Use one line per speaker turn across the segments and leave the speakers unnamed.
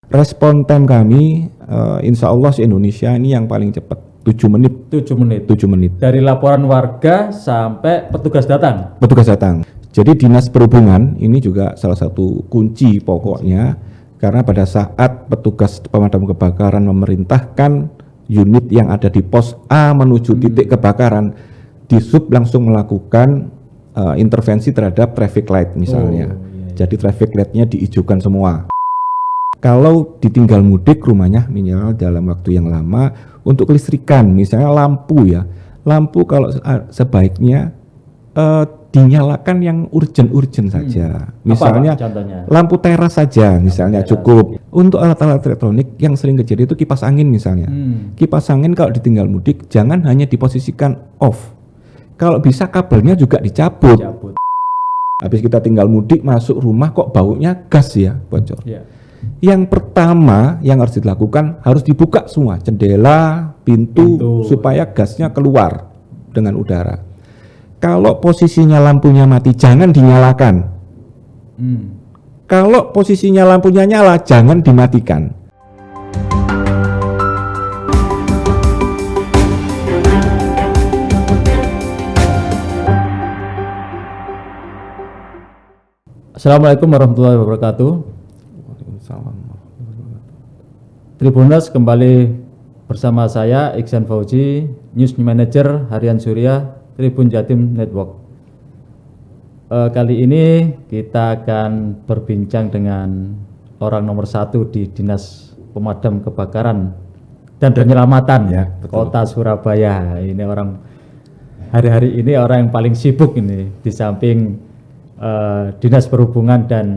Respon time kami insya Allah se-Indonesia ini yang paling cepat 7 menit.
7 menit.
7 menit.
Dari laporan warga sampai petugas datang.
Petugas datang. Jadi Dinas Perhubungan ini juga salah satu kunci pokoknya, karena pada saat petugas pemadam kebakaran memerintahkan unit yang ada di pos A menuju titik kebakaran, Disub langsung melakukan intervensi terhadap traffic light misalnya. Jadi traffic lightnya diijukan semua. Kalau ditinggal mudik rumahnya minimal dalam waktu yang lama, untuk kelistrikan misalnya lampu ya, lampu kalau sebaiknya dinyalakan yang urgent saja. Misalnya lampu teras saja misalnya cukup. Untuk alat-alat elektronik yang sering kejadian itu kipas angin misalnya. Kipas angin kalau ditinggal mudik jangan hanya diposisikan off. Kalau bisa kabelnya juga dicabut. Habis kita tinggal mudik masuk rumah kok baunya gas ya bocor. Yang pertama yang harus dilakukan, harus dibuka semua jendela, pintu supaya gasnya keluar dengan udara. Kalau posisinya lampunya mati jangan dinyalakan. Kalau posisinya lampunya nyala jangan dimatikan.
Assalamualaikum warahmatullahi wabarakatuh. Tribuners, kembali bersama saya Iksan Fauzi, News Manager Harian Surya Tribun Jatim Network. Kali ini kita akan berbincang dengan orang nomor 1 di Dinas Pemadam Kebakaran dan Penyelamatan Kota Surabaya. Ini orang hari-hari ini orang yang paling sibuk ini di samping Dinas Perhubungan dan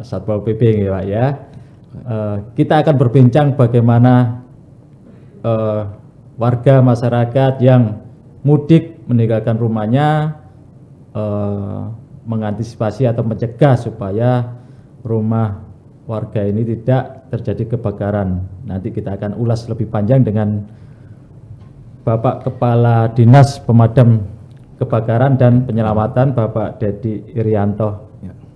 Satpol PP ya Pak ya. Kita akan berbincang bagaimana warga masyarakat yang mudik meninggalkan rumahnya mengantisipasi atau mencegah supaya rumah warga ini tidak terjadi kebakaran. Nanti kita akan ulas lebih panjang dengan Bapak Kepala Dinas Pemadam Kebakaran dan Penyelamatan Bapak Dedi Irianto.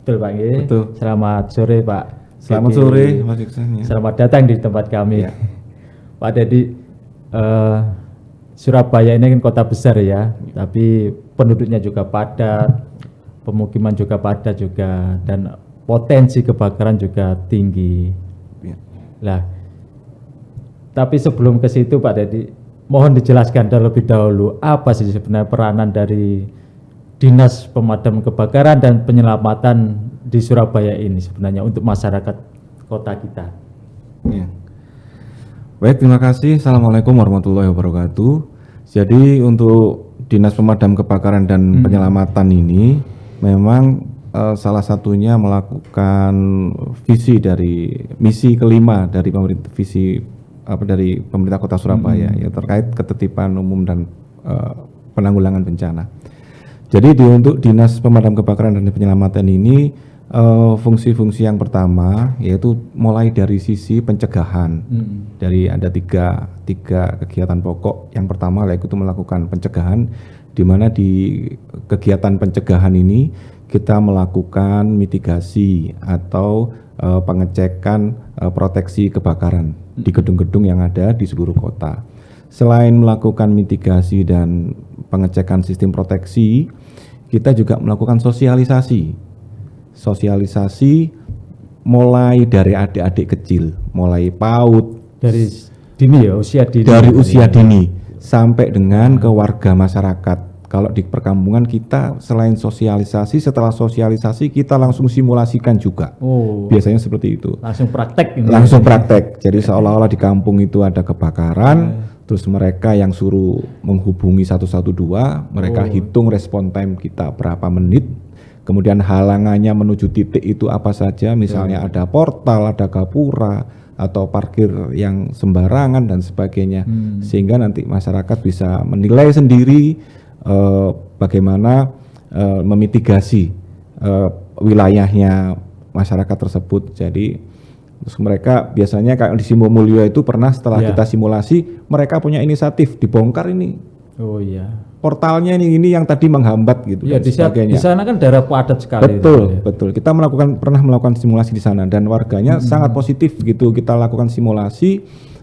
Betul Pak Nggih?
Betul.
Selamat sore Pak.
Selamat sore Mas Iksan ya.
Selamat datang di tempat kami. Pak Dedi, Surabaya ini kan kota besar ya, tapi penduduknya juga padat, pemukiman juga padat juga, dan potensi kebakaran juga tinggi. Lah, tapi sebelum ke situ Pak Dedi, mohon dijelaskan terlebih dahulu apa sih sebenarnya peranan dari Dinas Pemadam Kebakaran dan Penyelamatan di Surabaya ini sebenarnya untuk masyarakat kota kita.
Baik, terima kasih. Assalamualaikum warahmatullahi wabarakatuh. Jadi untuk Dinas Pemadam Kebakaran dan Penyelamatan ini memang salah satunya melakukan misi kelima dari pemerintah Kota Surabaya ya, terkait ketertiban umum dan penanggulangan bencana. Jadi untuk Dinas Pemadam Kebakaran dan Penyelamatan ini fungsi-fungsi yang pertama yaitu mulai dari sisi pencegahan. Dari ada tiga kegiatan pokok. Yang pertama yaitu melakukan pencegahan, di mana di kegiatan pencegahan ini kita melakukan mitigasi atau pengecekan proteksi kebakaran di gedung-gedung yang ada di seluruh kota. Selain melakukan mitigasi dan pengecekan sistem proteksi, kita juga melakukan sosialisasi mulai dari adik-adik kecil, mulai PAUD,
Dari dini ya,
usia dini sampai dengan ke warga masyarakat. Kalau di perkampungan kita selain sosialisasi, setelah sosialisasi kita langsung simulasikan juga. Biasanya seperti itu. Langsung praktek. Jadi seolah-olah di kampung itu ada kebakaran, terus mereka yang suruh menghubungi 112, mereka hitung respon time kita berapa menit, kemudian halangannya menuju titik itu apa saja, misalnya ada portal, ada gapura, atau parkir yang sembarangan dan sebagainya, sehingga nanti masyarakat bisa menilai sendiri bagaimana memitigasi wilayahnya masyarakat tersebut. Jadi terus mereka biasanya kayak di Simomulyo itu pernah setelah kita simulasi, mereka punya inisiatif dibongkar ini
Oh iya.
Portalnya ini yang tadi menghambat gitu
Ya,
dan
di
sebagainya.
sana kan daerah padat sekali.
Betul, betul. Kita pernah melakukan simulasi di sana dan warganya sangat positif gitu. Kita lakukan simulasi,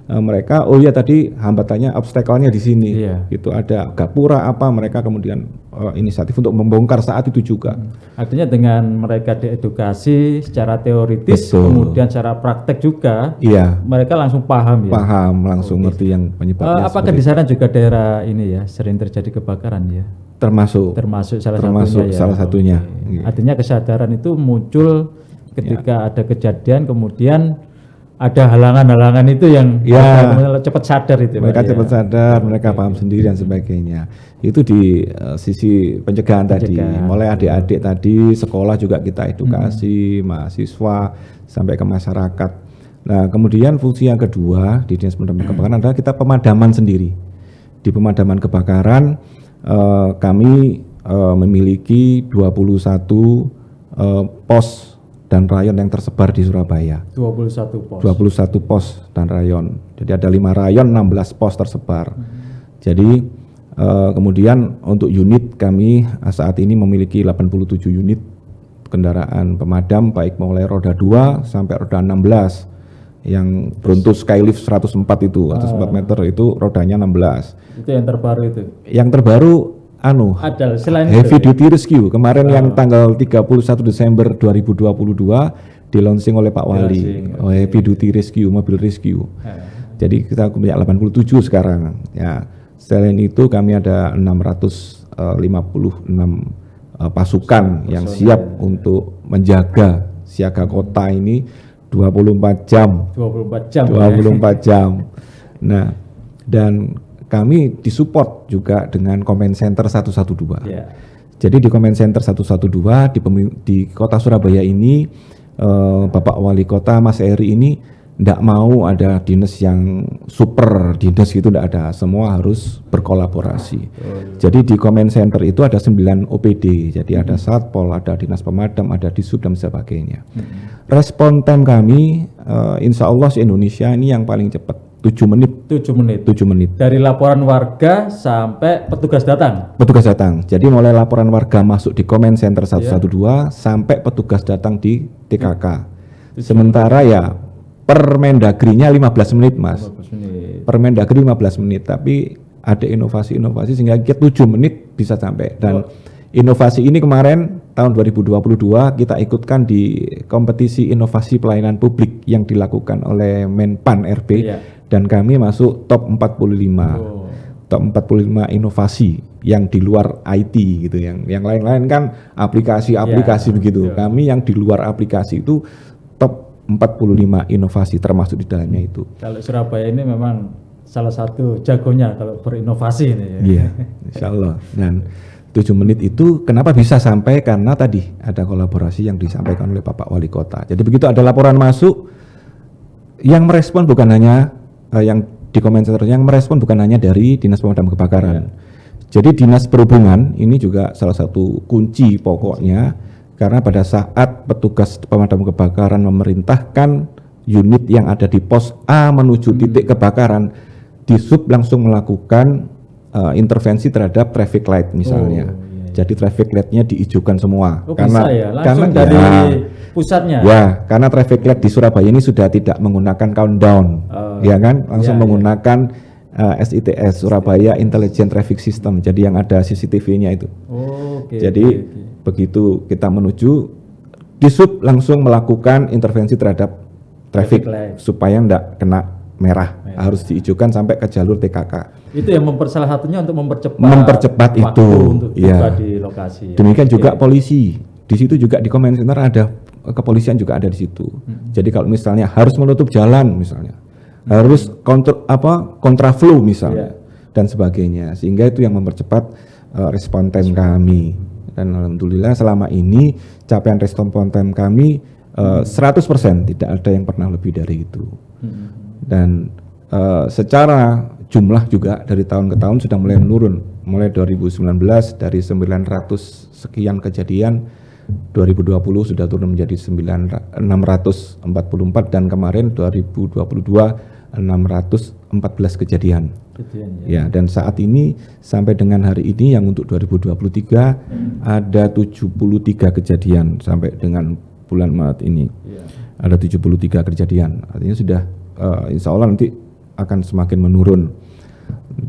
mereka, oh iya tadi hambatannya, obstacle-nya di sini.
Iya.
Gitu ada gapura apa, mereka kemudian inisiatif untuk membongkar saat itu juga.
Artinya dengan mereka diedukasi secara teoritis,
Betul.
kemudian secara praktek juga,
Iya,
mereka langsung paham ya.
paham langsung ngerti yang penyebabnya.
Apakah di sana juga daerah ini ya sering terjadi kebakaran ya?
termasuk
Termasuk salah satunya ya.
satunya. Iya.
Artinya kesadaran itu muncul ketika ada kejadian, kemudian ada halangan-halangan itu yang
Ya.
mereka cepat sadar itu.
Mereka
Pak, ya.
cepat sadar, mereka paham sendiri dan sebagainya. Itu di sisi pencegahan tadi. Mulai adik-adik tadi, sekolah juga kita edukasi, mahasiswa sampai ke masyarakat. Nah, kemudian fungsi yang kedua di Dinas Pemadam Kebakaran adalah kita pemadaman sendiri. Di pemadaman kebakaran kami memiliki 21 pos dan rayon yang tersebar di Surabaya.
21 pos.
21 pos dan rayon. Jadi ada 5 rayon, 16 pos tersebar. Jadi kemudian untuk unit kami saat ini memiliki 87 unit kendaraan pemadam, baik mulai roda 2 sampai roda 16. Yang Bronto Skylift 104 itu, 104 meter itu rodanya 16.
Itu yang terbaru itu.
Yang terbaru
Ada selain
Heavy
itu.
Duty Rescue kemarin yang tanggal 31 Desember 2022 di launching oleh Pak Wali. Heavy Duty Rescue, mobil rescue. Jadi kita punya 87 sekarang. Ya, selain itu kami ada 656 pasukan yang siap untuk menjaga siaga kota ini 24 jam.
24 jam.
24 jam. Nah, dan kami disupport juga dengan Command Center 112.
Ya.
Jadi di Command Center 112 di Kota Surabaya ini Bapak Wali Kota Mas Eri ini tidak mau ada dinas yang super dinas gitu, tidak ada, semua harus berkolaborasi. Jadi di Command Center itu ada 9 OPD, jadi ada Satpol, ada Dinas Pemadam, ada Disub dan sebagainya. Respon time kami insya Allah se-Indonesia ini yang paling cepat 7 menit.
7 menit.
7 menit.
Dari laporan warga sampai petugas datang.
Petugas datang. Jadi mulai laporan warga masuk di Command Center 112 sampai petugas datang di TKK. Sementara ya Permendagrinya 15 menit, Mas.
15 menit.
Permendagri 15 menit, tapi ada inovasi-inovasi sehingga kita 7 menit bisa sampai. Dan inovasi ini kemarin tahun 2022 kita ikutkan di kompetisi inovasi pelayanan publik yang dilakukan oleh Menpan RB.
Iya.
Dan kami masuk top 45. Top 45 inovasi yang di luar IT gitu, yang lain-lain kan aplikasi-aplikasi begitu. Kami yang di luar aplikasi itu top 45 inovasi termasuk di dalamnya itu.
Kalau Surabaya ini memang salah satu jagonya kalau berinovasi ini ya.
Iya, insya Allah. Dan 7 menit itu kenapa bisa sampai, karena tadi ada kolaborasi yang disampaikan oleh Bapak Wali Kota. Jadi begitu ada laporan masuk, yang merespon bukan hanya yang di komen center, yang merespon bukan hanya dari Dinas Pemadam Kebakaran. Jadi Dinas Perhubungan ini juga salah satu kunci pokoknya, karena pada saat petugas pemadam kebakaran memerintahkan unit yang ada di pos A menuju titik kebakaran, Disub langsung melakukan intervensi terhadap traffic light misalnya. Jadi traffic light-nya diijukan semua.
Karena bisa ya, langsung dari pusatnya.
Ya, karena traffic light di Surabaya ini sudah tidak menggunakan countdown, ya kan, langsung menggunakan SITS, Surabaya Intelligent Traffic System. Jadi yang ada CCTV-nya itu. Jadi begitu kita menuju, Disub langsung melakukan intervensi terhadap traffic supaya tidak kena merah, harus diijukan sampai ke jalur TKK.
Itu yang salah satunya untuk
mempercepat itu,
untuk tiba di lokasi.
Demikian juga polisi, di situ juga di command center ada kepolisian juga ada di situ. Jadi kalau misalnya harus menutup jalan misalnya, harus kontraflow misalnya dan sebagainya, sehingga itu yang mempercepat respon time kami. Dan alhamdulillah selama ini capaian respon time kami 100%, tidak ada yang pernah lebih dari itu. Dan secara jumlah juga dari tahun ke tahun sudah mulai menurun. Mulai 2019 dari 900 sekian kejadian, 2020 sudah turun menjadi 644, dan kemarin 2022 614 kejadian.
Kejadian,
Ya, dan saat ini sampai dengan hari ini yang untuk 2023 ada 73 kejadian sampai dengan bulan Maret ini.
Iya.
Ada 73 kejadian. Artinya sudah insya Allah nanti akan semakin menurun.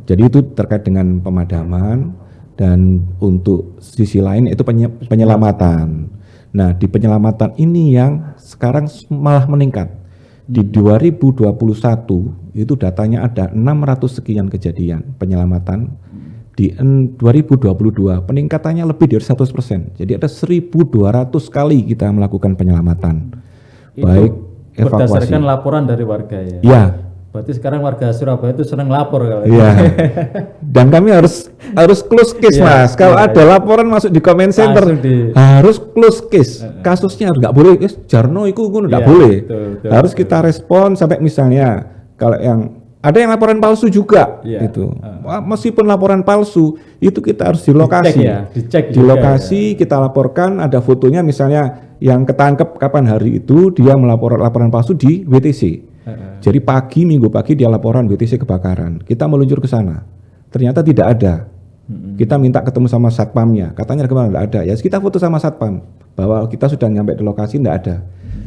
Jadi itu terkait dengan pemadaman, dan untuk sisi lain itu penyelamatan. Nah, di penyelamatan ini yang sekarang malah meningkat. Di 2021 itu datanya ada 600 sekian kejadian penyelamatan. Di 2022 peningkatannya lebih dari 100%. Jadi ada 1.200 kali kita melakukan penyelamatan.
Itu
baik evakuasi.
berdasarkan laporan dari warga ya.
Ya.
Berarti sekarang warga Surabaya itu senang lapor kalau.
Iya. Dan kami harus close case,
Iya,
Mas. Kalau
iya,
ada laporan masuk di comment center harus close case. Kasusnya nggak boleh, Jarno itu nggak
Iya,
boleh.
betul,
Harus kita respon sampai misalnya kalau yang ada yang laporan palsu juga
Iya.
itu. Meskipun laporan palsu itu kita harus di lokasi.
Dicek
Di
juga
lokasi kita laporkan, ada fotonya misalnya yang ketangkep kapan hari itu dia melapor laporan palsu di WTC. Jadi minggu pagi dia laporan WTC kebakaran. Kita meluncur ke sana. Ternyata tidak ada. Kita minta ketemu sama satpamnya. Katanya kemana? Tidak ada. Ya kita foto sama satpam bahwa kita sudah nyampe di lokasi, tidak ada.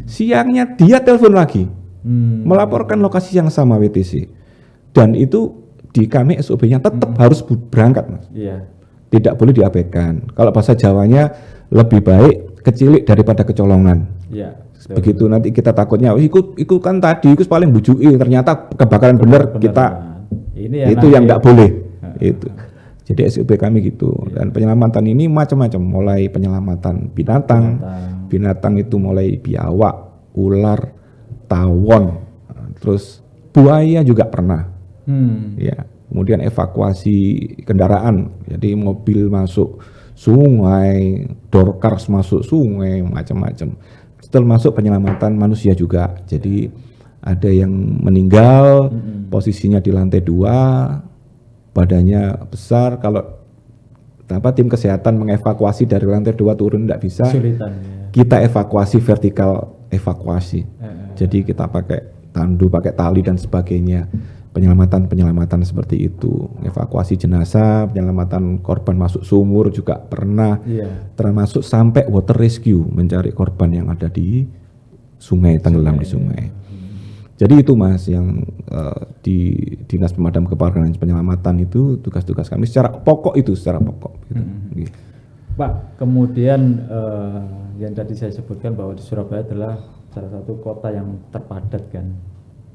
Siangnya dia telepon lagi, melaporkan lokasi yang sama WTC. Dan itu di kami SOP-nya tetap harus berangkat, Mas.
Iya.
Tidak boleh diabaikan. Kalau bahasa Jawanya lebih baik kecilik daripada kecolongan.
Iya.
Begitu nanti kita takutnya ikut kan tadi itu paling bujuki, ternyata kebakaran bener kita
ini
itu yang nggak boleh. Itu jadi SOP kami gitu. Dan penyelamatan ini macam-macam, mulai penyelamatan binatang itu mulai biawak, ular, tawon, terus buaya juga pernah. Ya, kemudian evakuasi kendaraan, jadi mobil masuk sungai, dorkars masuk sungai, macam-macam. Termasuk penyelamatan manusia juga. Jadi ada yang meninggal, posisinya di lantai 2, badannya besar. Kalau tim kesehatan mengevakuasi dari lantai 2 turun tidak bisa,
kesulitan, ya.
Kita evakuasi vertikal evakuasi. Jadi kita pakai tandu, pakai tali dan sebagainya. Penyelamatan seperti itu, evakuasi jenazah, penyelamatan korban masuk sumur juga pernah, termasuk sampai water rescue, mencari korban yang ada di sungai, tenggelam di sungai. Jadi itu, Mas, yang di Dinas Pemadam Kebakaran dan Penyelamatan itu tugas-tugas kami secara pokok gitu. Gitu.
Pak, kemudian yang tadi saya sebutkan bahwa di Surabaya adalah salah satu kota yang terpadat kan.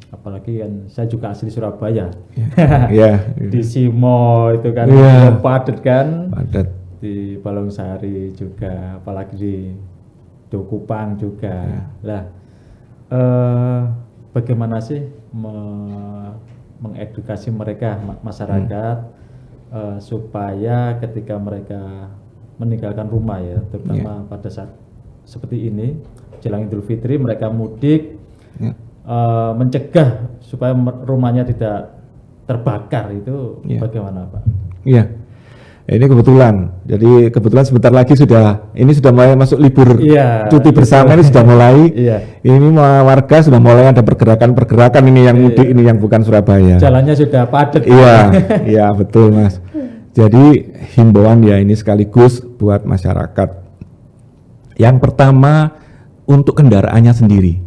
Apalagi kan saya juga asli Surabaya. Di Simo itu kan padat kan. Padat. Di Balongsari juga, apalagi di Dokupang juga. Lah, bagaimana sih mengedukasi mereka masyarakat supaya ketika mereka meninggalkan rumah ya, terutama pada saat seperti ini jelang Idul Fitri mereka mudik. Mencegah supaya rumahnya tidak terbakar itu bagaimana, Pak?
Iya, ini kebetulan. Jadi kebetulan sebentar lagi sudah mulai masuk libur cuti bersama ini sudah mulai. Ini warga sudah mulai ada pergerakan ini yang mudik ini yang bukan Surabaya.
Jalannya sudah padat.
Iya betul, Mas. Jadi himbauan ya ini sekaligus buat masyarakat. Yang pertama untuk kendaraannya sendiri.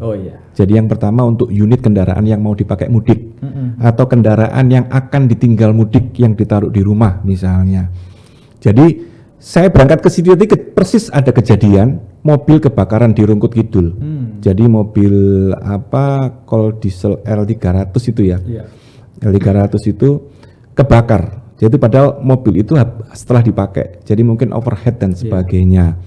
Jadi yang pertama untuk unit kendaraan yang mau dipakai mudik atau kendaraan yang akan ditinggal mudik yang ditaruh di rumah misalnya. Jadi saya berangkat ke sini tadi persis ada kejadian mobil kebakaran di Rungkut Kidul. Jadi mobil Kol diesel L300 itu ya. L300 itu kebakar. Jadi padahal mobil itu setelah dipakai. Jadi mungkin overhead dan sebagainya.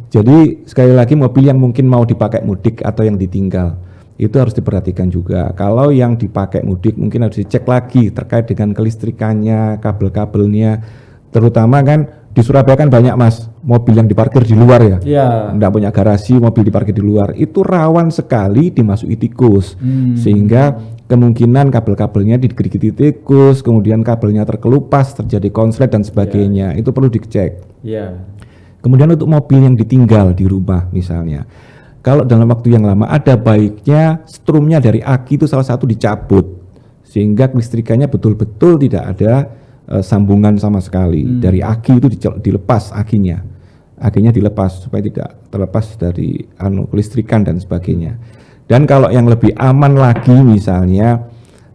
Jadi sekali lagi mobil yang mungkin mau dipakai mudik atau yang ditinggal itu harus diperhatikan juga. Kalau yang dipakai mudik mungkin harus dicek lagi terkait dengan kelistrikannya, kabel-kabelnya. Terutama kan di Surabaya kan banyak, Mas, mobil yang diparkir di luar ya. Nggak punya garasi, mobil diparkir di luar. Itu rawan sekali dimasuki tikus. Sehingga kemungkinan kabel-kabelnya digigit tikus, kemudian kabelnya terkelupas, terjadi konslet dan sebagainya. Itu perlu dicek. Kemudian untuk mobil yang ditinggal di rumah misalnya, kalau dalam waktu yang lama ada baiknya strumnya dari aki itu salah satu dicabut. sehingga kelistrikannya betul-betul tidak ada sambungan sama sekali. Dari aki itu dilepas akinya dilepas supaya tidak terlepas dari kelistrikan dan sebagainya. Dan kalau yang lebih aman lagi, misalnya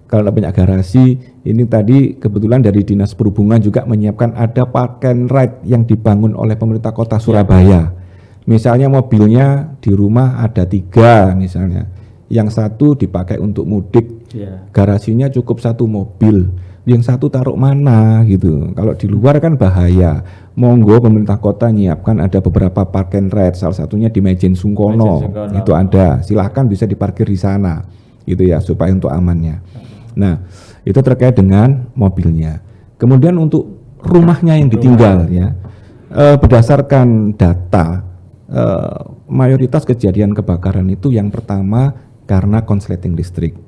kalau punya garasi, ini tadi kebetulan dari Dinas Perhubungan juga menyiapkan ada park and ride yang dibangun oleh pemerintah Kota Surabaya. Misalnya mobilnya di rumah ada 3 misalnya, yang satu dipakai untuk mudik, garasinya cukup 1 mobil, yang satu taruh mana gitu. Kalau di luar kan bahaya. Monggo pemerintah kota nyiapkan ada beberapa park and ride, salah satunya di Majen Sungkono. Itu ada, silahkan bisa diparkir di sana gitu ya, supaya untuk amannya. Nah, itu terkait dengan mobilnya. Kemudian untuk rumahnya yang ditinggal ya, berdasarkan data, mayoritas kejadian kebakaran itu yang pertama karena konsleting listrik.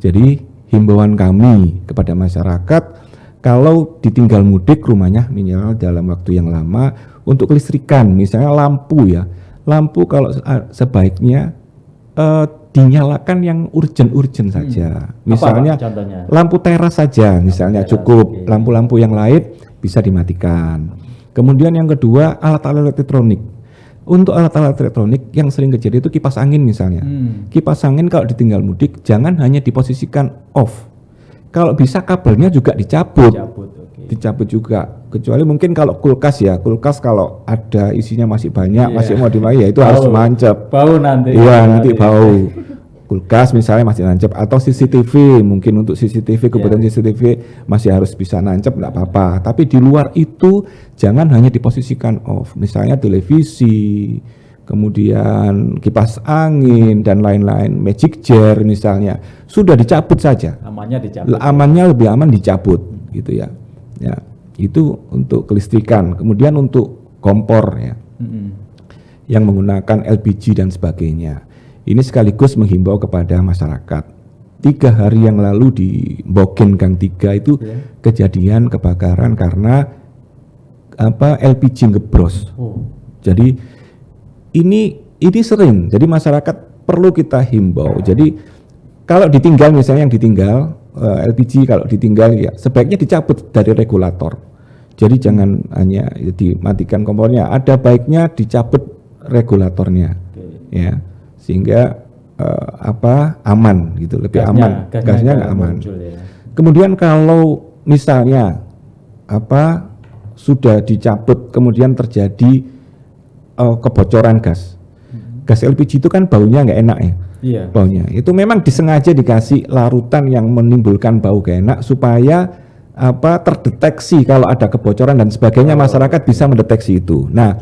Jadi himbauan kami kepada masyarakat, kalau ditinggal mudik rumahnya minimal dalam waktu yang lama untuk kelistrikan, misalnya lampu ya, lampu kalau sebaiknya dinyalakan yang urgent saja. Misalnya lampu teras saja, misalnya cukup. Lampu-lampu yang lain bisa dimatikan. Kemudian yang kedua, alat-alat elektronik. Untuk alat-alat elektronik yang sering kejadian itu kipas angin misalnya. Kipas angin kalau ditinggal mudik jangan hanya diposisikan off. Kalau bisa kabelnya juga dicabut. Dicabut juga. Kecuali mungkin kalau kulkas ya, kulkas kalau ada isinya masih banyak, masih mau dimakai ya itu harus mancap.
Bau nanti.
Iya, nanti bau. Kulkas misalnya masih nancep, atau CCTV, mungkin untuk CCTV kebetulan CCTV masih harus bisa nancep, enggak apa-apa. Tapi di luar itu jangan hanya diposisikan off. Misalnya televisi, kemudian kipas angin dan lain-lain, magic jar misalnya, sudah dicabut saja. Amannya lebih aman dicabut gitu ya. Ya, itu untuk kelistrikan. Kemudian untuk kompor ya. Yang menggunakan LPG dan sebagainya. Ini sekaligus menghimbau kepada masyarakat. 3 hari yang lalu di Bogen Gang 3 itu kejadian kebakaran karena LPG ngebros. Jadi ini sering. Jadi masyarakat perlu kita himbau. Jadi kalau ditinggal, misalnya yang ditinggal LPG kalau ditinggal ya sebaiknya dicabut dari regulator. Jadi jangan hanya dimatikan kompornya. Ada baiknya dicabut regulatornya. Ya. Sehingga aman gitu, lebih aman, gasnya nggak aman. Kemudian kalau misalnya sudah dicabut kemudian terjadi kebocoran gas LPG itu kan baunya nggak enak ya, baunya itu memang disengaja dikasih larutan yang menimbulkan bau gak enak supaya terdeteksi kalau ada kebocoran dan sebagainya, masyarakat bisa mendeteksi itu. Nah,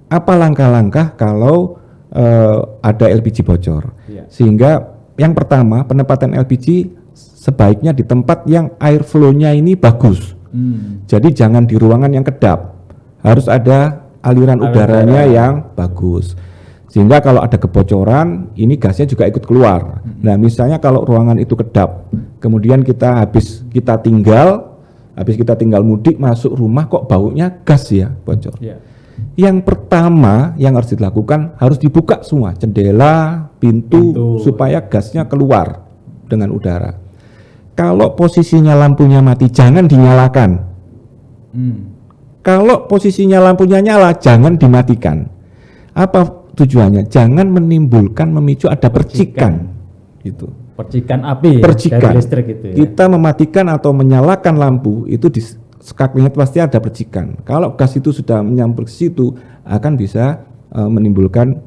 apa langkah-langkah kalau ada LPG bocor? Sehingga yang pertama, penempatan LPG sebaiknya di tempat yang air flow-nya ini bagus. Jadi jangan di ruangan yang kedap, harus ada aliran udaranya yang bagus. Sehingga kalau ada kebocoran, ini gasnya juga ikut keluar. Nah, misalnya kalau ruangan itu kedap, kemudian habis kita tinggal mudik masuk rumah kok baunya gas ya bocor. Yang pertama yang harus dilakukan, harus dibuka semua jendela, pintu supaya gasnya keluar dengan udara. Kalau posisinya lampunya mati jangan dinyalakan. Kalau posisinya lampunya nyala jangan dimatikan. Apa tujuannya? Jangan memicu ada percikan. Gitu.
Percikan api dari listrik itu ya.
Kita mematikan atau menyalakan lampu itu di sekaknya pasti ada percikan. Kalau gas itu sudah menyambar ke situ akan bisa menimbulkan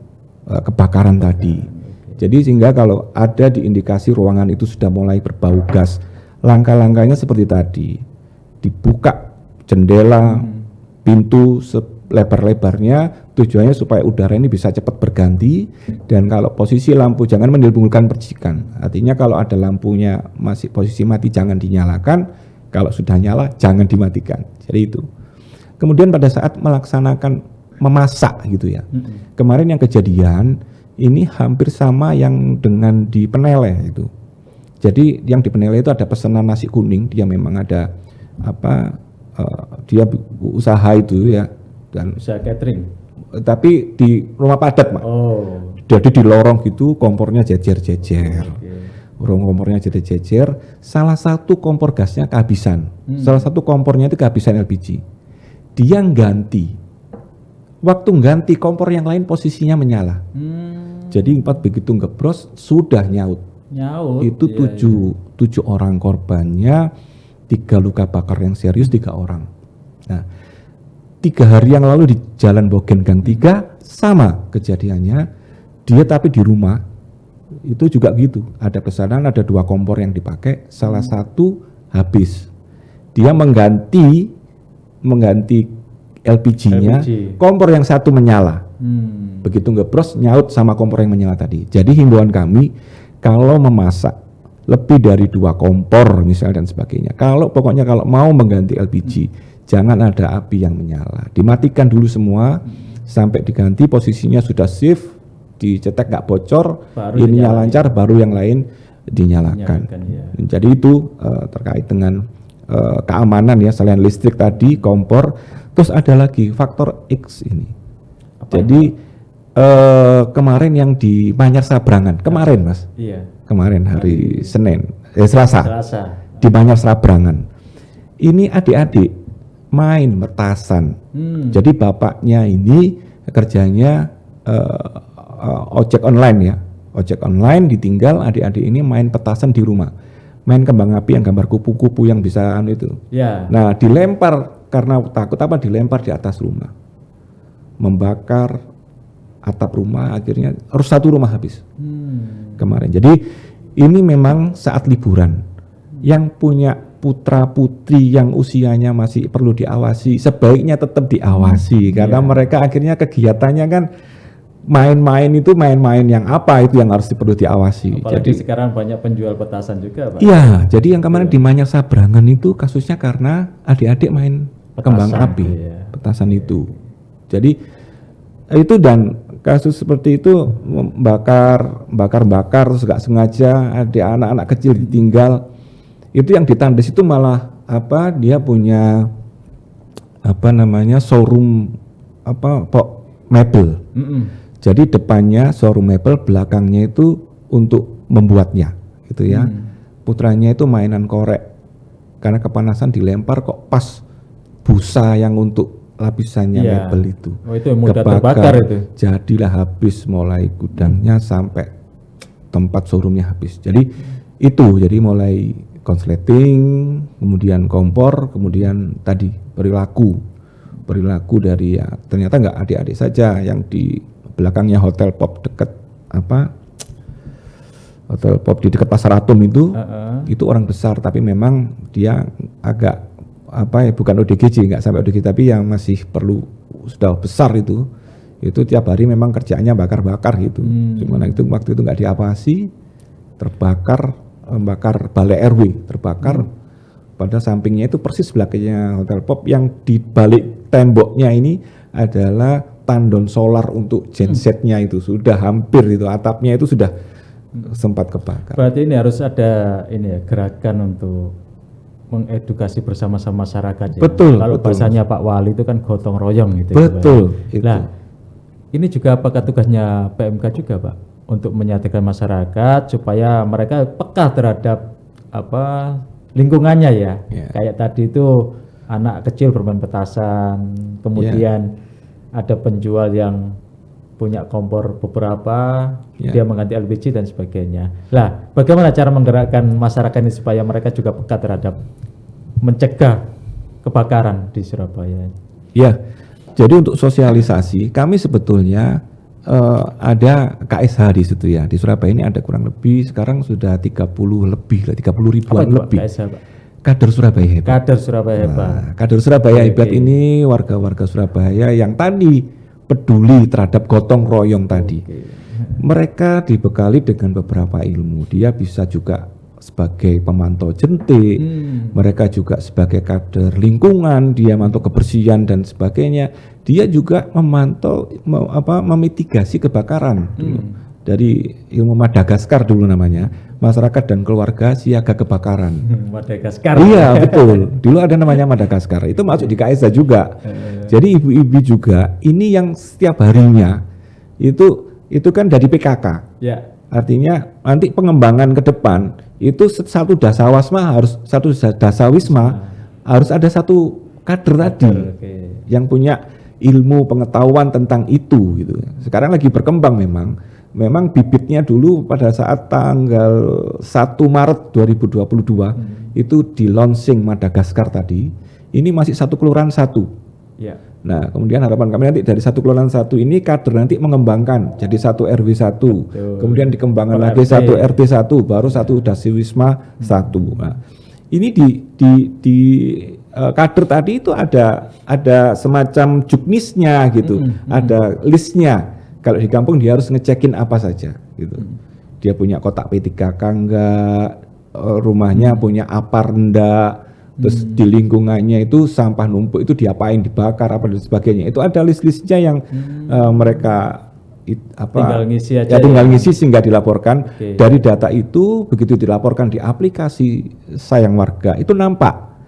kebakaran tadi. Jadi sehingga kalau ada diindikasi ruangan itu sudah mulai berbau gas, langkah-langkahnya seperti tadi. Dibuka jendela, pintu selebar-lebarnya, tujuannya supaya udara ini bisa cepat berganti, dan kalau posisi lampu jangan menimbulkan percikan. Artinya kalau ada lampunya masih posisi mati jangan dinyalakan, kalau sudah nyala jangan dimatikan. Jadi itu. Kemudian pada saat melaksanakan memasak gitu ya. Kemarin yang kejadian ini hampir sama yang dengan di Peneleh itu. Jadi yang di Peneleh itu ada pesanan nasi kuning, dia memang ada dia usaha itu ya, dan
usaha catering.
Tapi di rumah padat, Pak. Jadi di lorong gitu kompornya jejer-jejer. kompornya jadi jejer, salah satu kompor gasnya kehabisan. Salah satu kompornya itu kehabisan LPG. Dia ganti. Waktu ganti kompor yang lain posisinya menyala. Jadi begitu ngebros sudah nyaut. Itu tujuh orang korbannya, 3 luka bakar yang serius, 3 orang. Nah, 3 hari yang lalu di Jalan Bogen Gang 3 sama kejadiannya. Dia tapi di rumah itu juga gitu. Ada pesanan, ada 2 kompor yang dipakai, salah satu habis. Dia mengganti LPG-nya, kompor yang satu menyala. Begitu ngebros nyaut sama kompor yang menyala tadi. Jadi himbauan kami kalau memasak lebih dari 2 kompor misalnya dan sebagainya. Pokoknya kalau mau mengganti LPG, jangan ada api yang menyala. Dimatikan dulu semua sampai diganti, posisinya sudah safe, dicetek nggak bocor, ininya lancar, baru yang lain dinyalakan. Jadi itu terkait dengan keamanan ya, selain listrik tadi, kompor, terus ada lagi faktor X ini. Jadi kemarin yang di Manyar Sabrangan, kemarin Mas, kemarin hari Senin, Selasa, di Manyar Sabrangan, ini adik-adik main petasan. Jadi bapaknya ini kerjanya ojek online ya, ojek online, ditinggal adik-adik ini main petasan di rumah, main kembang api yang gambar kupu-kupu yang bisa itu. Nah dilempar karena takut dilempar di atas rumah, membakar atap rumah, akhirnya harus 1 rumah habis kemarin. Jadi ini memang saat liburan, yang punya putra putri yang usianya masih perlu diawasi, sebaiknya tetap diawasi karena mereka akhirnya kegiatannya kan main-main yang apa itu yang harus perlu diawasi.
Apalagi jadi sekarang banyak penjual petasan juga, Pak.
Iya, jadi yang kemarin di Manyar Sabrangan itu kasusnya karena adik-adik main petasan, kembang api, petasan itu. Jadi itu, dan kasus seperti itu bakar terus nggak sengaja ada anak-anak kecil ditinggal. Itu yang ditandes itu malah dia punya showroom mebel. Jadi depannya showroom mebel, belakangnya itu untuk membuatnya gitu ya. Putranya itu mainan korek, karena kepanasan dilempar kok pas busa yang untuk lapisannya mebel itu.
Itu mudah terbakar itu.
Jadilah habis mulai gudangnya sampai tempat showroomnya habis. Jadi jadi mulai konsleting, kemudian kompor, kemudian tadi perilaku dari ternyata nggak adik-adik saja yang di belakangnya Hotel Pop dekat Hotel Pop di dekat Pasar Atom itu orang besar, tapi memang dia agak bukan ODGJ, nggak sampai ODGJ, tapi yang masih perlu sudah besar itu tiap hari memang kerjaannya bakar-bakar gitu. Cuman itu waktu itu nggak diawasi, bakar balai RW, terbakar. Pada sampingnya itu persis belakangnya Hotel Pop, yang di balik temboknya ini adalah tandon solar untuk gensetnya, itu sudah hampir itu atapnya itu sudah sempat kebakar.
Berarti ini harus ada gerakan untuk mengedukasi bersama-sama masyarakat ya.
Betul.
Kalau bahasanya Pak Wali itu kan gotong royong gitu.
Betul.
Nah, ini juga apakah tugasnya PMK juga, Pak, untuk menyadarkan masyarakat supaya mereka peka terhadap lingkungannya ya. Kayak tadi itu anak kecil bermain petasan, kemudian ada penjual yang punya kompor beberapa, dia mengganti LPG dan sebagainya. Lah, bagaimana cara menggerakkan masyarakat ini supaya mereka juga peka terhadap mencegah kebakaran di Surabaya?
Ya, jadi untuk sosialisasi kami sebetulnya ada KSH di situ ya. Di Surabaya ini ada kurang lebih sekarang sudah 30 ribuan lebih.
KSH, Pak?
Kader Surabaya Hebat.
Kader Surabaya Hebat.
Kader Surabaya Hebat ini warga-warga Surabaya yang tadi peduli terhadap gotong royong tadi. Mereka dibekali dengan beberapa ilmu. Dia bisa juga sebagai pemantau jentik, mereka juga sebagai kader lingkungan, dia memantau kebersihan dan sebagainya. Dia juga memantau memitigasi kebakaran. Dari ilmu Madagaskar dulu namanya, masyarakat dan keluarga siaga kebakaran.
Madagaskar.
Iya betul. Dulu ada namanya Madagaskar. Itu masuk di KSH juga. Jadi ibu-ibu juga ini yang setiap harinya itu kan dari PKK. Artinya nanti pengembangan ke depan itu satu dasawisma harus ada satu kader tadi yang punya ilmu pengetahuan tentang itu gitu. Sekarang lagi berkembang memang bibitnya dulu pada saat tanggal 1 Maret 2022 itu di launching Madagaskar tadi. Ini masih satu kelurahan satu.
Ya.
Nah, kemudian harapan kami nanti dari satu kelurahan satu ini kader nanti mengembangkan jadi satu RW 1, kemudian dikembangkan lagi satu RT 1, baru satu Dasawisma 1. Nah, ini di kader tadi itu ada semacam juknisnya gitu, ada listnya. Kalau di kampung dia harus ngecekin apa saja gitu. Dia punya kotak P3K enggak, rumahnya punya apar enggak, terus di lingkungannya itu sampah numpuk itu diapain, dibakar apa dan sebagainya. Itu ada list-listnya yang mereka
tinggal ngisi aja.
Ya, tinggal ngisi sehingga dilaporkan. Dari data itu begitu dilaporkan di aplikasi Sayang Warga itu nampak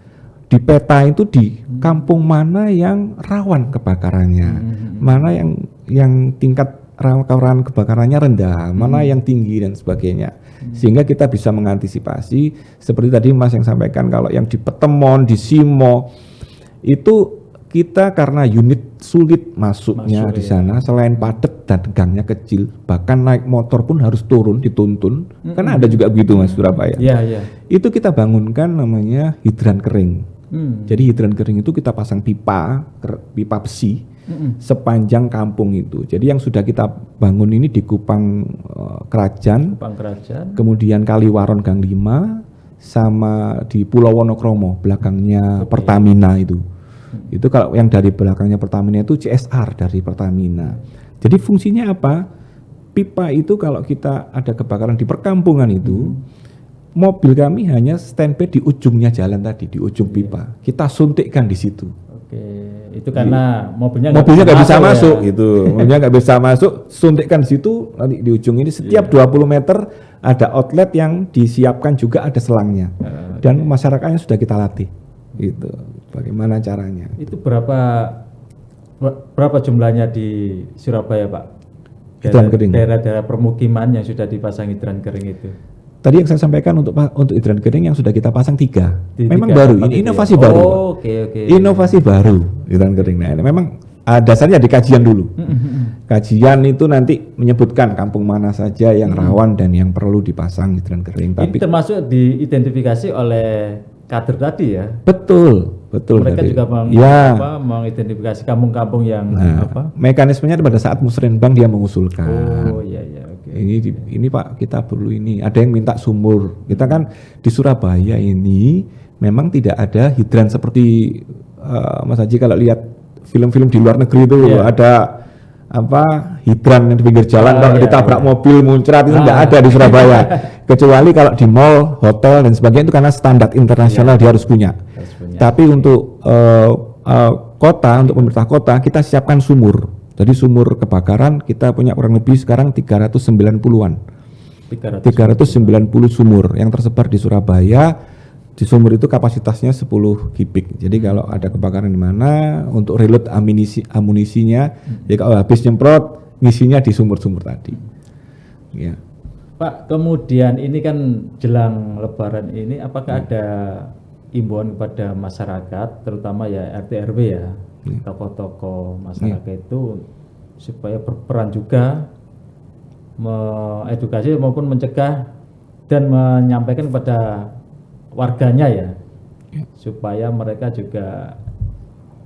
di peta itu di kampung mana yang rawan kebakarannya, mana yang tingkat rawan kebakarannya rendah, mana yang tinggi dan sebagainya. Sehingga kita bisa mengantisipasi seperti tadi Mas yang sampaikan, kalau yang di Petemon, di Simo itu kita karena unit sulit masuknya di sana, selain padat dan gangnya kecil, bahkan naik motor pun harus turun dituntun. Karena ada juga begitu Mas Surabaya. Itu kita bangunkan namanya hidran kering. Jadi hidran kering itu kita pasang pipa besi sepanjang kampung itu. Jadi yang sudah kita bangun ini di Kupang Kerajaan, kemudian Kaliwaron Gang 5, sama di Pulau Wonokromo belakangnya Pertamina itu. Itu kalau yang dari belakangnya Pertamina itu CSR dari Pertamina. Jadi fungsinya apa? Pipa itu kalau kita ada kebakaran di perkampungan itu, mobil kami hanya standby di ujungnya jalan tadi, di ujung pipa. Kita suntikkan di situ.
Itu karena mobilnya
nggak bisa masuk gitu. Mobilnya nggak bisa masuk, suntikkan di situ, nanti di ujung ini setiap 20 meter ada outlet yang disiapkan juga ada selangnya. Dan masyarakatnya sudah kita latih. Gitu. Bagaimana caranya?
Itu berapa jumlahnya di Surabaya, Pak? Daerah-daerah permukiman yang sudah dipasang hidran kering itu.
Tadi yang saya sampaikan untuk hidran kering yang sudah kita pasang 3. Memang baru, ini inovasi baru. Inovasi baru hidran kering. Nah, ini memang dasarnya di kajian dulu. Kajian itu nanti menyebutkan kampung mana saja yang rawan dan yang perlu dipasang hidran kering.
Tapi termasuk diidentifikasi oleh kader tadi ya? Betul. Mereka juga mengidentifikasi kampung-kampung yang
mekanismenya pada saat Musrenbang dia mengusulkan. Ini Pak, kita perlu ini. Ada yang minta sumur. Kita kan di Surabaya ini memang tidak ada hidran seperti Mas Haji kalau lihat film-film di luar negeri itu ada hidran yang di pinggir jalan kalau ditabrak mobil muncrat itu tidak ada di Surabaya. Kecuali kalau di mall, hotel dan sebagainya itu karena standar internasional dia harus punya. Tapi untuk kota, untuk pemerintah kota kita siapkan sumur. Jadi sumur kebakaran kita punya kurang lebih sekarang 390-an. 390 sumur yang tersebar di Surabaya. Di sumur itu kapasitasnya 10 kubik. Jadi kalau ada kebakaran di mana untuk reload amunisinya, ya kalau habis nyemprot ngisinya di sumur-sumur tadi. Ya.
Pak, kemudian ini kan jelang Lebaran ini, apakah ada imbauan kepada masyarakat, terutama ya RT RW ya, tokoh-tokoh masyarakat itu supaya berperan juga mengedukasi maupun mencegah dan menyampaikan kepada warganya ya, supaya mereka juga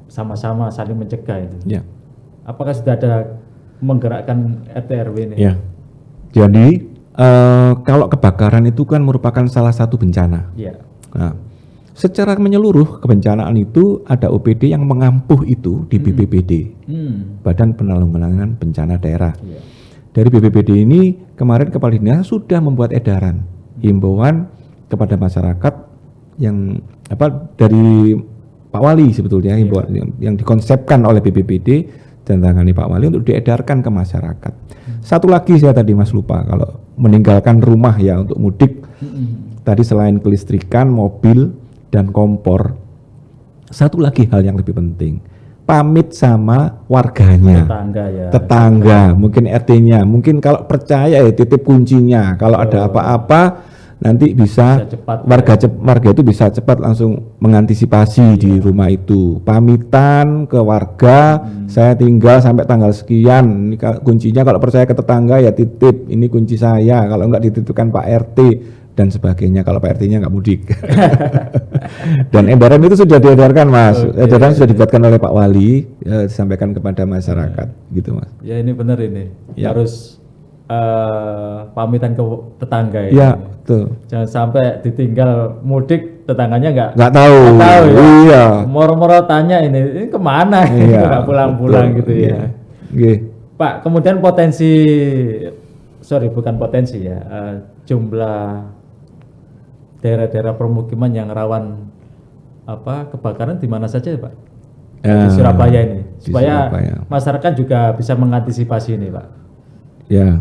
sama-sama saling mencegah itu. Apakah sudah ada menggerakkan RT RW ini?
Jadi kalau kebakaran itu kan merupakan salah satu bencana. Nah, secara menyeluruh kebencanaan itu ada OPD yang mengampuh itu di BPBD, Badan Penanggulangan Bencana Daerah. Dari BPBD ini kemarin Kepala Dinas sudah membuat edaran himbauan kepada masyarakat yang dari Pak Wali sebetulnya himbauan yang dikonsepkan oleh BPBD dan tangani Pak Wali untuk diedarkan ke masyarakat. Satu lagi saya tadi Mas lupa, kalau meninggalkan rumah ya untuk mudik, tadi selain kelistrikan, mobil dan kompor, satu lagi hal yang lebih penting, pamit sama warganya,
Tetangga ya.
tetangga, mungkin RT-nya, mungkin kalau percaya ya titip kuncinya. Kalau ada apa-apa nanti bisa
cepat,
warga itu bisa cepat langsung mengantisipasi di rumah itu. Pamitan ke warga, saya tinggal sampai tanggal sekian. Ini kuncinya kalau percaya ke tetangga ya titip, ini kunci saya. Kalau enggak dititipkan Pak RT dan sebagainya. Kalau Pak RT-nya enggak mudik. Dan edaran itu sudah diedarkan, Mas. Edaran sudah dibuatkan oleh Pak Wali, disampaikan kepada masyarakat, gitu, Mas.
Ya ini benar ini.
Ya.
Harus pamitan ke tetangga ini.
Ya, betul.
Jangan sampai ditinggal mudik, tetangganya
Nggak tahu.
ya.
Iya.
Moro-moro tanya ini kemana?
Iya,
Nggak pulang-pulang
betul.
gitu ya.
Iya. Nggih.
Pak, kemudian bukan potensi ya, jumlah daerah-daerah permukiman yang rawan kebakaran di mana saja, Pak? Di Surabaya ini,
di
supaya
Surabaya.
masyarakat juga bisa mengantisipasi ini, Pak.
Ya.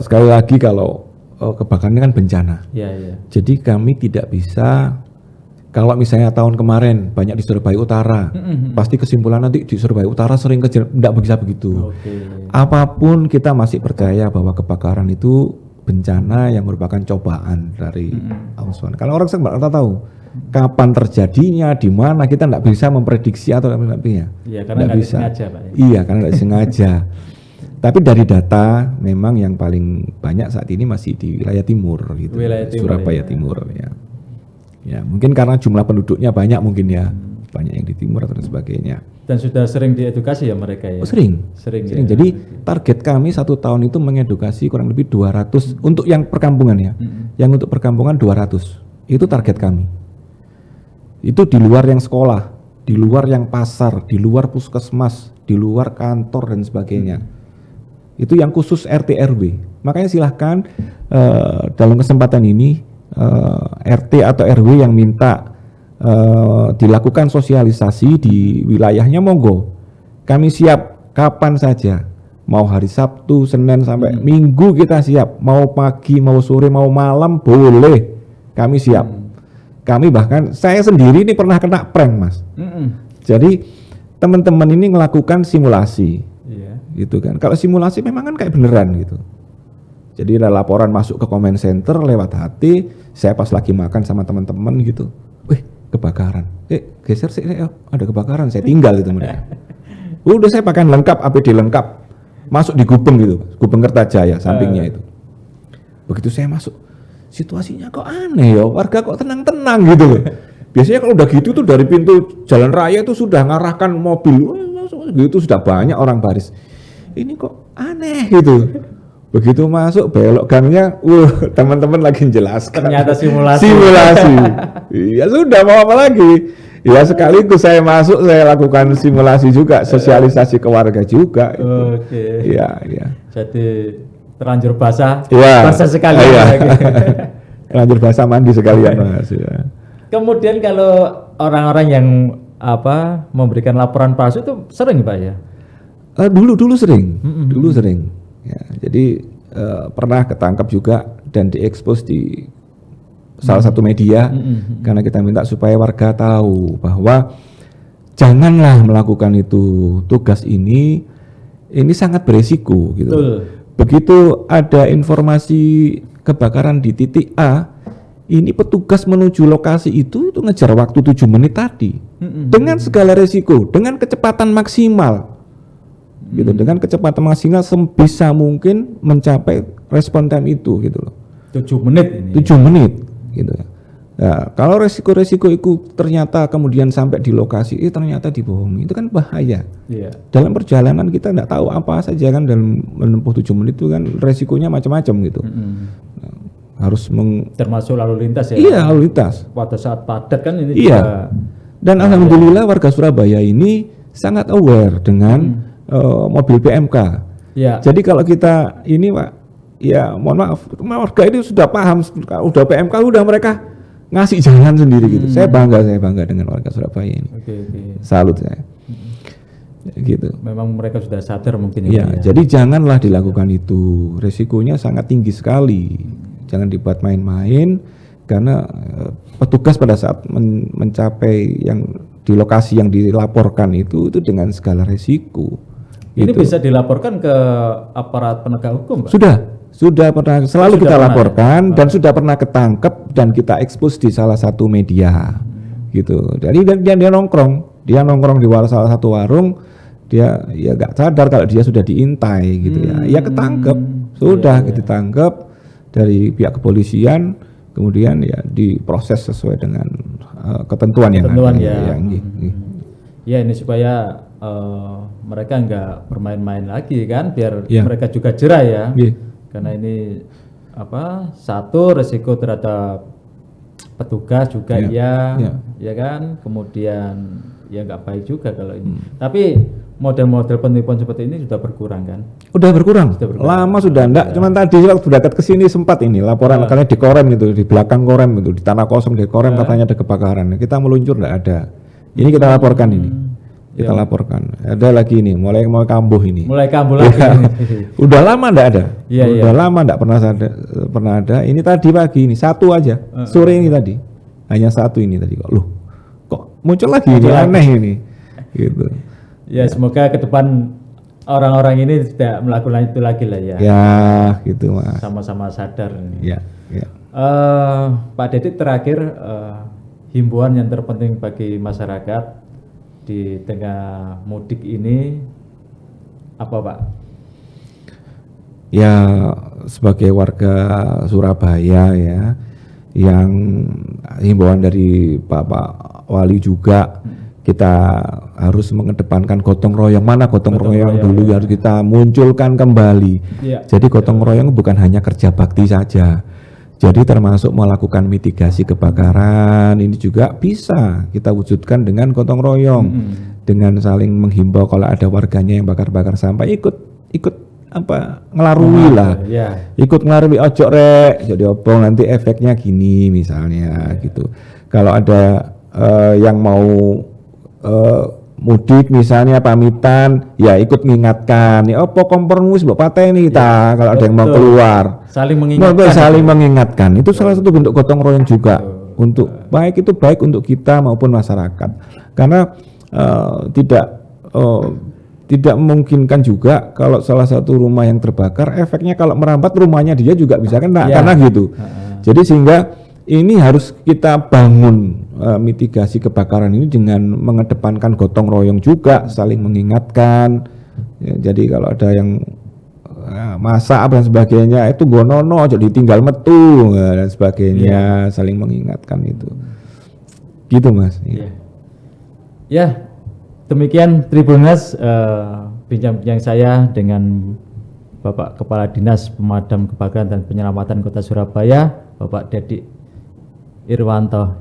Sekali lagi kalau kebakaran ini kan bencana.
Iya, iya.
Jadi kami tidak bisa, kalau misalnya tahun kemarin banyak di Surabaya Utara, pasti kesimpulan nanti di Surabaya Utara sering tidak bisa begitu.
Oke.
Apapun kita masih percaya bahwa kebakaran itu bencana yang merupakan cobaan dari Allah SWT. Kalau orang kita tahu kapan terjadinya, di mana, kita tidak bisa memprediksi atau sebagainya.
Iya, karena nggak disengaja, Pak.
Iya, karena tidak disengaja. Tapi dari data memang yang paling banyak saat ini masih di wilayah timur gitu.
Wilayah timur,
Surabaya
ya.
Timur ya. Ya, mungkin karena jumlah penduduknya banyak mungkin ya. Banyak yang di timur atau sebagainya.
Dan sudah sering diedukasi ya mereka ya.
Oh, sering.
Sering.
Jadi target kami 1 tahun itu mengedukasi kurang lebih 200 untuk yang perkampungan ya. Yang untuk perkampungan 200. Itu target kami. Itu di luar yang sekolah, di luar yang pasar, di luar puskesmas, di luar kantor dan sebagainya. Itu yang khusus RT RW. Makanya silahkan dalam kesempatan ini RT atau RW yang minta dilakukan sosialisasi di wilayahnya, monggo. Kami siap kapan saja. Mau hari Sabtu, Senin sampai Minggu kita siap. Mau pagi, mau sore, mau malam boleh. Kami siap. Kami bahkan saya sendiri ini pernah kena prank, Mas. Jadi teman-teman ini melakukan simulasi. Gitu kan. Kalau simulasi memang kan kayak beneran gitu. Jadi ada laporan masuk ke comment center lewat HT, saya pas lagi makan sama teman-teman gitu. Wih, kebakaran. Geser sih, ada kebakaran, saya tinggal itu mereka. Udah saya pakai lengkap, APD lengkap. Masuk di Gubeng gitu, Gubeng Kertajaya sampingnya itu. Begitu saya masuk, situasinya kok aneh ya, warga kok tenang-tenang gitu loh. Biasanya kalau udah gitu tuh dari pintu jalan raya itu sudah ngarahkan mobil, gitu sudah banyak orang baris. Ini kok aneh gitu. Begitu masuk belok gangnya, teman-teman lagi menjelaskan.
Ternyata simulasi.
Ya sudah, mau apa lagi? Ya sekaligus saya masuk, saya lakukan simulasi juga, sosialisasi ke warga juga.
Oke.
Iya, iya.
Jadi terlanjur basah,
Iya.
basah sekalian
Iya.
lagi.
Terlanjur basah mandi sekalian, Mas. Ya.
Kemudian kalau orang-orang yang memberikan laporan palsu itu sering, Pak ya?
Dulu sering, Ya, jadi pernah ketangkap juga dan diekspos di salah satu media karena kita minta supaya warga tahu bahwa janganlah melakukan itu. Tugas ini sangat beresiko gitu.
Betul.
Begitu ada informasi kebakaran di titik A, ini petugas menuju lokasi itu ngejar waktu 7 menit tadi dengan segala resiko, dengan kecepatan maksimal. Gitu, dengan kecepatan maksimal sebisa mungkin mencapai respon time itu gitu loh.
7 menit ini.
7 menit gitu ya. Nah, kalau resiko-resiko itu ternyata kemudian sampai di lokasi ternyata dibohongi, itu kan bahaya.
Iya.
Dalam perjalanan kita tidak tahu apa saja kan dalam menempuh 7 menit itu kan resikonya macam-macam gitu. Nah, harus
termasuk lalu lintas ya.
Iya, lalu lintas.
Pada saat padat kan ini
Iya.
juga.
Dan alhamdulillah warga Surabaya ini sangat aware dengan mobil PMK.
Iya.
Jadi kalau kita ini Pak, ya mohon maaf, warga ini sudah paham, udah PMK, udah mereka ngasih jalan sendiri gitu. Saya bangga dengan warga Surabaya ini.
Oke.
Salut saya. Gitu.
Memang mereka sudah sadar mungkin
Ya, jadi janganlah dilakukan itu. Resikonya sangat tinggi sekali. Jangan dibuat main-main karena petugas pada saat mencapai yang di lokasi yang dilaporkan itu dengan segala resiko.
Ini
Gitu.
bisa dilaporkan ke aparat penegak hukum, Pak?
Sudah pernah, selalu
Sudah
kita
pernah,
laporkan dan sudah pernah ketangkep dan kita ekspos di salah satu media, gitu. Jadi dia nongkrong di salah satu warung, dia ya nggak sadar kalau dia sudah diintai, gitu ya ketangkep, sudah ditangkep dari pihak kepolisian, kemudian ya diproses sesuai dengan ketentuan yang ada.
Ya.
Ya,
Ya ini supaya mereka nggak bermain-main lagi kan, biar
Ya.
mereka juga jerah ya.
Iya.
Karena ini satu resiko terhadap petugas juga
Ya.
ya kan. Kemudian ya nggak baik juga kalau ini. Tapi model-model penipuan seperti ini sudah berkurang kan?
Udah berkurang.
berkurang.
Lama sudah enggak, cuman tadi waktu dekat ke sini sempat ini laporan katanya di Korem gitu, di belakang Korem itu, di tanah kosong di Korem katanya ada kebakaran. Kita meluncur enggak ada. Ini kita laporkan ini. Kita laporkan. Ada lagi ini, mulai kambuh ini.
Mulai kambuh lagi.
Udah lama enggak ada.
Iya,
Udah lama enggak pernah ada. Ini tadi pagi ini satu aja. Sore ini tadi. Hanya satu ini tadi kok. Loh, kok muncul lagi ini aneh ini. Gitu.
Ya semoga ke depan orang-orang ini tidak melakukan itu lagi lah ya.
Ya, gitu Mas.
Sama-sama sadar.
Ya.
Pak Dedik terakhir himbauan yang terpenting bagi masyarakat di tengah mudik ini apa Pak?
Ya sebagai warga Surabaya ya, yang himbauan dari Bapak Wali juga kita harus mengedepankan gotong royong. Mana gotong royong dulu harus kita munculkan kembali.
Ya.
Jadi gotong royong bukan hanya kerja bakti saja. Jadi termasuk melakukan mitigasi kebakaran ini juga bisa kita wujudkan dengan gotong royong, dengan saling menghimbau kalau ada warganya yang bakar-bakar sampah ikut ngelarui lah, ikut ngelarui ojo rek, jadi opong nanti efeknya gini misalnya gitu. Kalau ada yang mau mudik misalnya pamitan, ya ikut mengingatkan, ya opo kompormu wis mbok pateni ta kalau ada yang mau keluar.
Saling mengingatkan.
Saling mengingatkan. Itu salah satu bentuk gotong royong juga untuk baik untuk kita maupun masyarakat. Karena tidak memungkinkan juga kalau salah satu rumah yang terbakar, efeknya kalau merambat rumahnya dia juga bisa kena karena gitu. Jadi sehingga ini harus kita bangun mitigasi kebakaran ini dengan mengedepankan gotong royong juga, saling mengingatkan. Ya, jadi kalau ada yang masak dan sebagainya itu gonono aja ditinggal metu dan sebagainya, saling mengingatkan itu. Gitu Mas.
Ya, demikian Tribuners bincang-bincang saya dengan Bapak Kepala Dinas Pemadam Kebakaran dan Penyelamatan Kota Surabaya, Bapak Dedik Irianto.